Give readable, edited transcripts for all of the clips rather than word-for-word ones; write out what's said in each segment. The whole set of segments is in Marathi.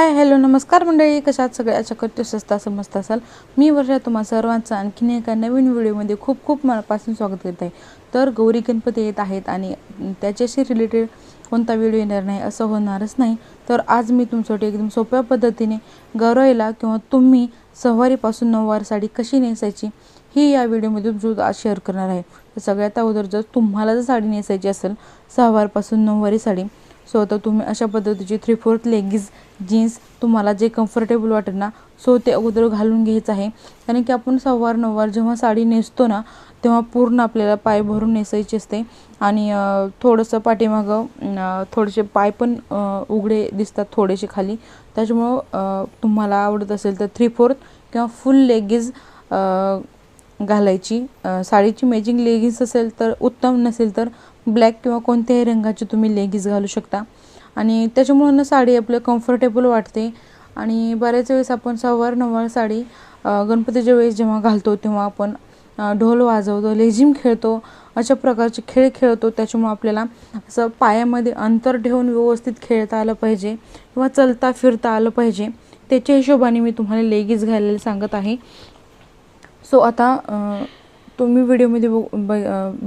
हाय हॅलो नमस्कार मंडळी, कशा आहात सगळे? आशा करते स्वस्त समजत असाल. मी वर्षा तुम्हा सर्वांचं आणखीन एका नवीन व्हिडिओमध्ये खूप खूप मनापासून स्वागत करत आहे. तर गौरी गणपती येत आहेत आणि त्याच्याशी रिलेटेड कोणता व्हिडिओ येणार नाही असं होणारच नाही. तर आज मी तुमच्यासाठी एकदम सोप्या पद्धतीने गौराईला किंवा तुम्ही सहावारीपासून नऊवारी साडी कशी नेसायची ही या व्हिडिओमध्ये तुमच्यासोबत आज शेअर करणार आहे. तर सगळ्यात अगोदर जर तुम्हाला जर साडी नेसायची असेल सहावारपासून नऊवारी साडी, सो तर तुम्ही अशा पद्धतीची 3/4 लेगिन्स जीन्स तुम्हाला जे कम्फर्टेबल वाटेल ना, सो ते अगोदर घालून घ्यायचं आहे. कारण की आपण सहावार नऊवार जेव्हा साडी नेसतो ना, तेव्हा पूर्ण आपल्याला पाय भरून नेसायची असते आणि थोडंसं पाठीमागं थोडेसे पाय पण उघडे दिसतात थोडेसे खाली. त्याच्यामुळं तुम्हाला आवडत असेल तर 3/4 किंवा फुल लेगिन्स घालायची. साडीची मॅचिंग लेगिन्स असेल तर उत्तम, नसेल तर ब्लॅक किंवा कोणत्याही रंगाची तुम्ही लेगिन्स घालू शकता आणि त्याच्यामुळं ना साडी आपलं कम्फर्टेबल वाटते. आणि बऱ्याच वेळेस आपण सहावार नऊवार साडी गणपतीच्या वेळेस जेव्हा घालतो तेव्हा आपण ढोल वाजवतो, लेझिम खेळतो, अशा प्रकारचे खेळ खेळतो. त्याच्यामुळं आपल्याला असं पायामध्ये अंतर ठेवून व्यवस्थित खेळता आलं पाहिजे किंवा चलता फिरता आलं पाहिजे. त्याच्या हिशोबाने मी तुम्हाला लेगिन्स घालायला सांगत आहे. सो आता तुम्ही व्हिडिओमध्ये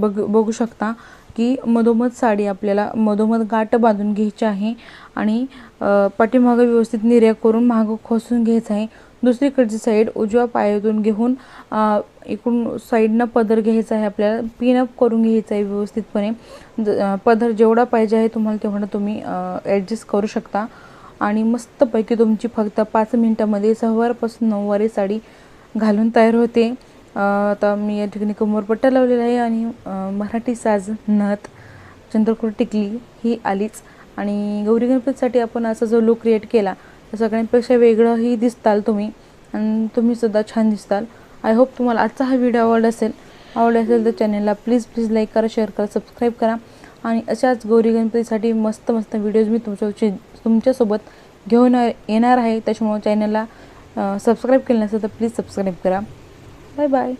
बघू शकता की मधोमध साडी आपल्याला मधोमध गाठ बांधून घ्यायची आहे आणि पाठीमागं व्यवस्थित निर्या करून मागं खोसून घ्यायचं आहे. दुसरीकडची साईड उजव्या पायातून घेऊन इकडून साईडनं पदर घ्यायचा आहे. आपल्याला पिनअप करून घ्यायचं आहे व्यवस्थितपणे. पदर जेवढा पाहिजे आहे तुम्हाला तेवढा तुम्ही ॲडजस्ट करू शकता आणि मस्तपैकी तुमची फक्त 5 मिनटामध्ये सहावारपासून नऊवारी साडी घालून तयार होते. आता मी या ठिकाणी कमरपट्टा लावलेला आहे आणि मराठी साज, नथ, चंद्रकोर टिकली ही आलीच. आणि गौरी गणपतीसाठी आपण असा जो लुक क्रिएट केला तर सगळ्यांपेक्षा वेगळंही दिसताल तुम्ही आणि तुम्ही सुद्धा छान दिसताल. आय होप तुम्हाला आजचा हा व्हिडिओ आवडला असेल तर चॅनलला प्लीज लाईक करा, शेअर करा, सबस्क्राईब करा आणि अशाच गौरी गणपतीसाठी मस्त व्हिडिओज मी तुमच्यासोबत घेऊन येणार आहे. त्याच्यामुळे चॅनलला सबस्क्राईब केलं नसेल तर प्लीज सबस्क्राईब करा. Bye bye.